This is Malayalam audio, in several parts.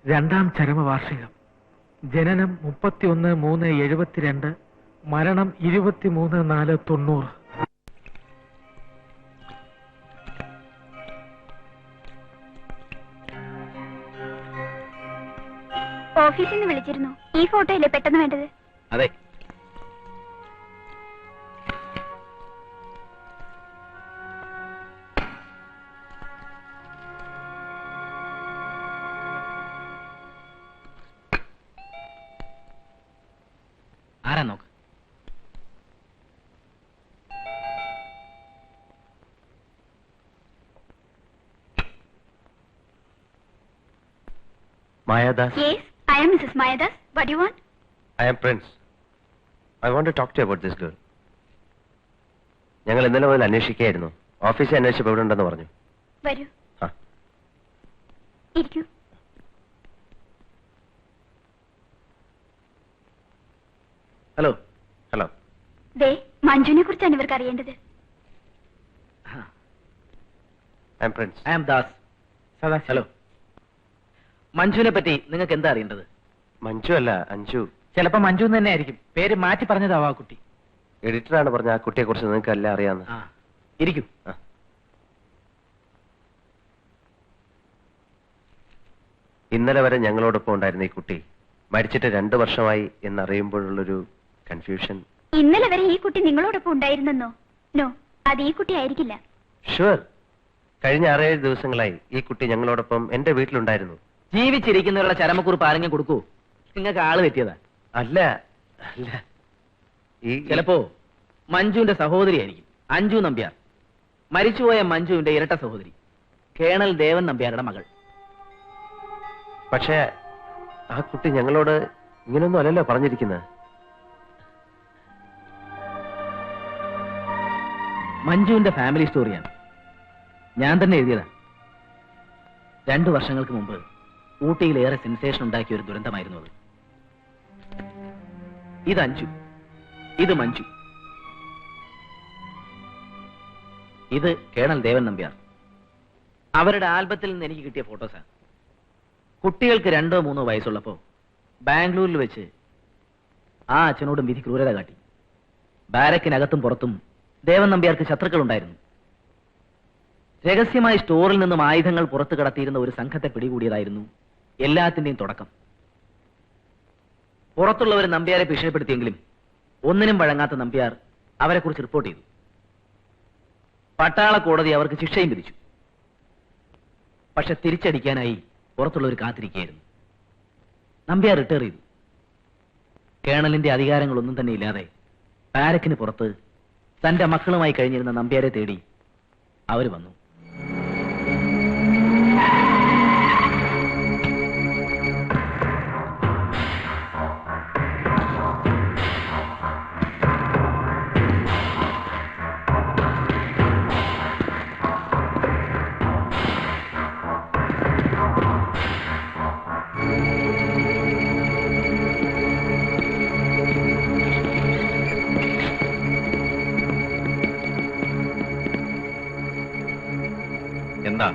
രണ്ടാം ചരമവാർഷികം. ജനനം 31/3/72, മരണം 23/4/90. ഓഫീസിൽ നിന്ന് വിളിച്ചിരുന്നു. ഈ ഫോട്ടോയില്ലേ പെട്ടെന്ന് വേണ്ടത്? അതെ. ആരാ നോക്ക്. Mayadas? Yes, I am Mrs. Mayadas. What do you want? I am Prince. I want to talk to you about this girl. ഞങ്ങൾ ഇന്നലെ മുതൽ അന്വേഷിക്കുകയായിരുന്നു. ഓഫീസിൽ അന്വേഷിച്ചപ്പോൾ എവിടെ ഉണ്ടെന്ന് പറഞ്ഞു. വരൂ. ഇരിക്കൂ. ഹലോ. ഹലോ. ദേ, മഞ്ജുവിനെ കുറിച്ചാണ് ഇവർക്ക് അറിയേണ്ടത്. I am Prince. I am Das. Hello. മഞ്ജുവിനെ പറ്റി നിങ്ങൾക്ക് എന്താ അറിയേണ്ടത്? മഞ്ജു അല്ല, അഞ്ജു. ചിലപ്പോ മഞ്ജു തന്നെ ആയിരിക്കും. പേര് മാറ്റി പറഞ്ഞതാവാ കുട്ടി. എഡിറ്ററാണ് പറഞ്ഞ ആ കുട്ടിയെ കുറിച്ച് നിങ്ങൾക്ക് എല്ലാം അറിയാന്ന്. ഇരിക്കൂ. ഇന്നലെ വരെ ഞങ്ങളോടൊപ്പം ഉണ്ടായിരുന്ന ഈ കുട്ടി മരിച്ചിട്ട് 2 വർഷമായി എന്നറിയുമ്പോഴുള്ളൊരു കൺഫ്യൂഷൻ. ഇന്നലെ വരെ ഈ കുട്ടി നിങ്ങളോടൊപ്പം ഉണ്ടായിരുന്നെന്നോ? നോ, അത് ഈ കുട്ടി ആയിരിക്കില്ല. ഷുവർ. കഴിഞ്ഞ 6-7 ദിവസങ്ങളായി ഈ കുട്ടി ഞങ്ങളോടൊപ്പം എന്റെ വീട്ടിലുണ്ടായിരുന്നു. ജീവിച്ചിരിക്കുന്നവരുടെ ചരമക്കുറിപ്പ് ആരെങ്കിലും കൊടുക്കൂ? നിങ്ങൾക്ക് ആള് തെറ്റിയതാ. അല്ല അല്ല, ഈ ചിലപ്പോ മഞ്ജുവിന്റെ സഹോദരിയായിരിക്കും. അഞ്ജു നമ്പ്യാർ, മരിച്ചുപോയ മഞ്ജുവിന്റെ ഇരട്ട സഹോദരി, കേണൽ ദേവൻ നമ്പ്യാരുടെ മകൾ. പക്ഷേ ആ കുട്ടി ഞങ്ങളോട് ഇങ്ങനൊന്നും അല്ലല്ലോ പറഞ്ഞിരിക്കുന്നത്. മഞ്ജുവിന്റെ ഫാമിലി സ്റ്റോറിയാണ്. ഞാൻ തന്നെ എഴുതിയതാ. 2 വർഷങ്ങൾക്ക് മുമ്പ് ഊട്ടിയിലേറെ സെൻസേഷൻ ഉണ്ടാക്കിയ ഒരു ദുരന്തമായിരുന്നു അത്. ഇത് അഞ്ജു, ഇത് മഞ്ജു, ഇത് കേണൽ ദേവൻ നമ്പ്യാർ. അവരുടെ ആൽബത്തിൽ നിന്ന് എനിക്ക് കിട്ടിയ ഫോട്ടോസാണ്. കുട്ടികൾക്ക് 2-3 വയസ്സുള്ളപ്പോ ബാംഗ്ലൂരിൽ വെച്ച് ആ അച്ഛനോടും വിധി ക്രൂരത കാട്ടി. ബാരക്കിനകത്തും പുറത്തും ദേവൻ നമ്പ്യാർക്ക് ശത്രുക്കൾ ഉണ്ടായിരുന്നു. രഹസ്യമായി സ്റ്റോറിൽ നിന്നും ആയുധങ്ങൾ പുറത്തു കടത്തിയിരുന്ന ഒരു സംഘത്തെ പിടികൂടിയതായിരുന്നു എല്ലാത്തിന്റെയും തുടക്കം. പുറത്തുള്ളവർ നമ്പ്യാരെ ഭീഷണിപ്പെടുത്തിയെങ്കിലും ഒന്നിനും വഴങ്ങാത്ത നമ്പ്യാർ അവരെക്കുറിച്ച് റിപ്പോർട്ട് ചെയ്തു. പട്ടാള കോടതി അവർക്ക് ശിക്ഷയും വിധിച്ചു. പക്ഷെ തിരിച്ചടിക്കാനായി പുറത്തുള്ളവർ കാത്തിരിക്കുകയായിരുന്നു. നമ്പ്യാർ റിട്ടയർ ചെയ്തു. കേണലിന്റെ അധികാരങ്ങളൊന്നും തന്നെ ഇല്ലാതെ ബാരക്കിന് പുറത്ത് തന്റെ മക്കളുമായി കഴിഞ്ഞിരുന്ന നമ്പ്യാരെ തേടി അവർ വന്നു. എന്താ?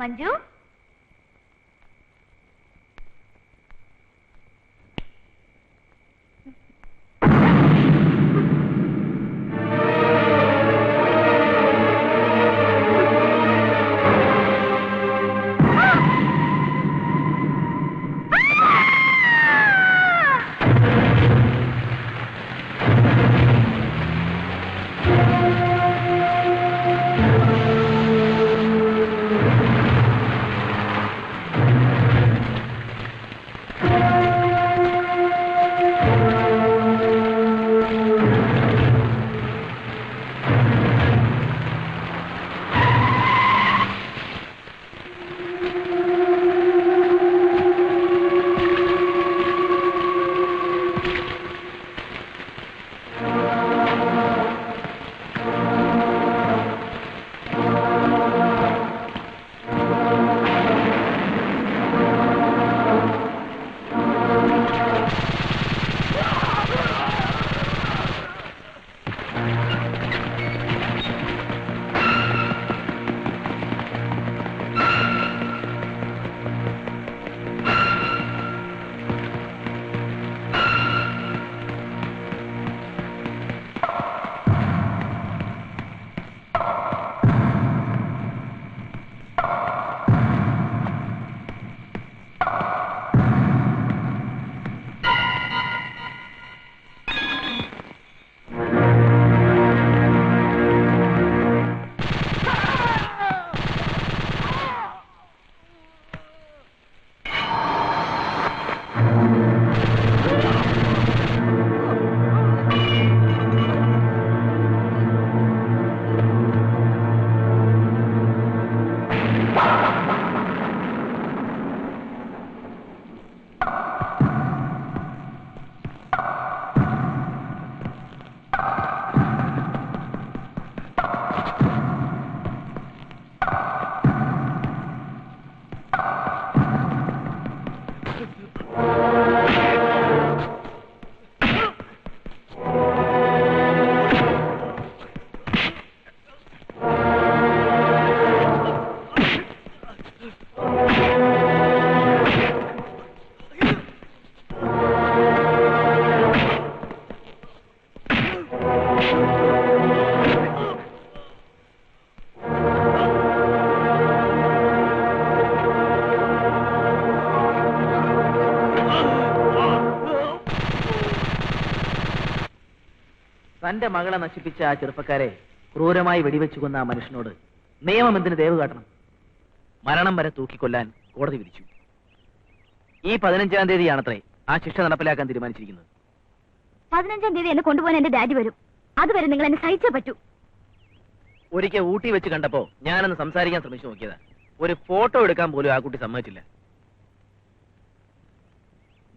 മഞ്ജു തന്റെ മകളെ നശിപ്പിച്ച ആ ചെറുപ്പക്കാരെ ക്രൂരമായി വെടിവെച്ചു കൊന്ന ആ മനുഷ്യനോട് നിയമം എന്തിന് ദയവ് കാട്ടണം? മരണം വരെ തൂക്കിക്കൊല്ലാൻ കോടതി വിധിച്ചു. ഈ 15-ാം തീയതിയാണത്രേ ആ ശിക്ഷ നടപ്പിലാക്കാൻ തീരുമാനിച്ചിരിക്കുന്നത്. 15-ാം തീയതി എന്നെ കൊണ്ടുപോകാൻ എന്റെ ഡാഡി വരും. അതുവരെ നിങ്ങൾ എന്നെ സഹിച്ചേ പറ്റൂ. ഒരിക്കൽ ഊട്ടി വെച്ച് കണ്ടപ്പോ ഞാനൊന്ന് സംസാരിക്കാൻ ശ്രമിച്ചു നോക്കിയതാ. ഒരു ഫോട്ടോ എടുക്കാൻ പോലും ആ കുട്ടി സമ്മതിച്ചില്ല.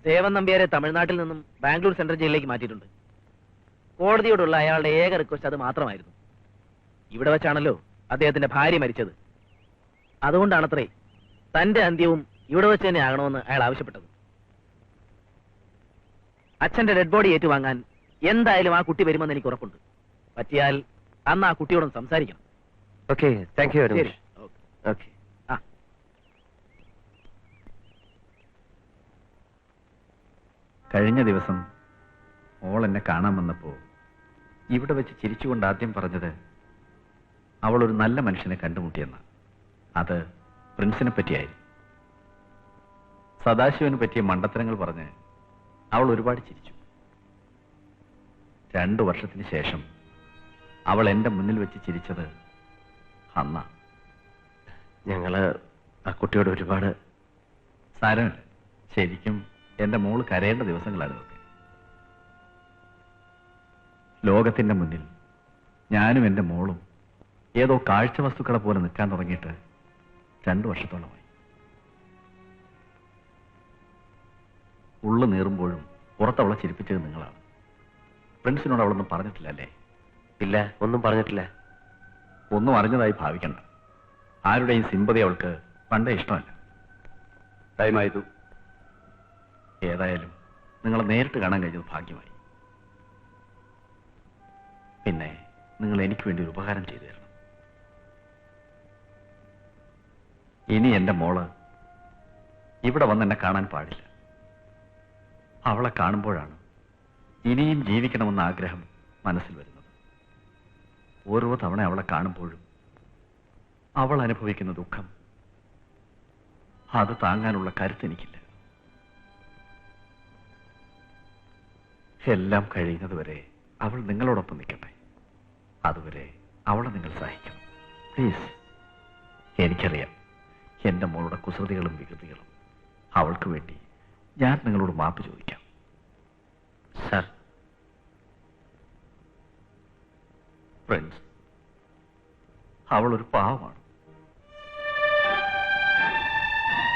ദേവൻ നമ്പ്യാരെ തമിഴ്നാട്ടിൽ നിന്നും ബാംഗ്ലൂർ സെൻട്രൽ ജയിലിലേക്ക് മാറ്റിയിട്ടുണ്ട്. കോടതിയോടുള്ള അയാളുടെ ഏക റിക്വസ്റ്റ് അത് മാത്രമായിരുന്നു. ഇവിടെ വെച്ചാണല്ലോ അദ്ദേഹത്തിന്റെ ഭാര്യ മരിച്ചത്. അതുകൊണ്ടാണത്രേ തന്റെ അന്ത്യവും ഇവിടെ വെച്ച് തന്നെ ആകണമെന്ന് അയാൾ ആവശ്യപ്പെട്ടത്. അച്ഛന്റെ ഡെഡ് ബോഡി ഏറ്റുവാങ്ങാൻ എന്തായാലും ആ കുട്ടി വരുമെന്ന് എനിക്ക് ഉറപ്പുണ്ട്. പറ്റിയാൽ അന്ന് ആ കുട്ടിയോടും സംസാരിക്കണം. ഓക്കെ, താങ്ക് യു വെരി ശരി. മച്ച്. ഓക്കെ. ആ കഴിഞ്ഞ ദിവസം മോൾ എന്നെ കാണാൻ വന്നപ്പോ ഇവിടെ വെച്ച് ചിരിച്ചുകൊണ്ട് ആദ്യം പറഞ്ഞത് അവൾ ഒരു നല്ല മനുഷ്യനെ കണ്ടുമുട്ടിയെന്ന്. അത് പ്രിൻസിനെ പറ്റിയായിരുന്നു. സദാശിവന് പറ്റിയ മണ്ടത്തരങ്ങൾ പറഞ്ഞ് അവൾ ഒരുപാട് ചിരിച്ചു. 2 വർഷത്തിന് ശേഷം അവൾ എന്റെ മുന്നിൽ വെച്ച് ചിരിച്ചത് അന്നാ. ഞങ്ങള് ആ കുട്ടിയോട് ഒരുപാട് സാരമില്ല. ശരിക്കും എന്റെ മോള് കരയേണ്ട ദിവസങ്ങളാണ് ഇതൊക്കെ. ലോകത്തിന്റെ മുന്നിൽ ഞാനും എന്റെ മോളും ഏതോ കാഴ്ച വസ്തുക്കളെ പോലെ നിൽക്കാൻ തുടങ്ങിയിട്ട് 2 വർഷത്തോളമായി. ഉള്ളു നീറുമ്പോഴും പുറത്തവളെ ചിരിപ്പിച്ചത് നിങ്ങളാണ്. ഫ്രണ്ട്സിനോട് അവളൊന്നും പറഞ്ഞിട്ടില്ല അല്ലേ? ഇല്ല, ഒന്നും പറഞ്ഞിട്ടില്ല. ഒന്നും അറിഞ്ഞതായി ഭാവിക്കണ്ട. ആരുടെയും സിമ്പതി അവൾക്ക് പണ്ടേ ഇഷ്ടമല്ല. ടൈമായിരുന്നു. ഏതായാലും നിങ്ങളെ നേരിട്ട് കാണാൻ കഴിഞ്ഞത് ഭാഗ്യമായി. പിന്നെ നിങ്ങൾ എനിക്ക് വേണ്ടി ഒരു ഉപകാരം ചെയ്തു തരണം. ഇനി എന്റെ മോള് ഇവിടെ വന്ന് എന്നെ കാണാൻ പാടില്ല. അവളെ കാണുമ്പോഴാണ് ഇനിയും ജീവിക്കണമെന്ന ആഗ്രഹം മനസ്സിൽ വരുന്നത്. ഓരോ തവണ അവളെ കാണുമ്പോഴും അവൾ അനുഭവിക്കുന്ന ദുഃഖം, അത് താങ്ങാനുള്ള കരുത്ത് എനിക്കില്ല. എല്ലാം കഴിയുന്നത് വരെ അവൾ നിങ്ങളോടൊപ്പം നിൽക്കട്ടെ. അതുവരെ അവളെ നിങ്ങൾ സഹായിക്കണം, പ്ലീസ്. എനിക്കറിയാം എന്റെ മോളുടെ കുസൃതികളും വികൃതികളും. അവൾക്ക് വേണ്ടി ഞാൻ നിങ്ങളോട് മാപ്പ് ചോദിക്കാം. സാർ, ഫ്രണ്ട്സ്, അവളൊരു പാവമാണ്.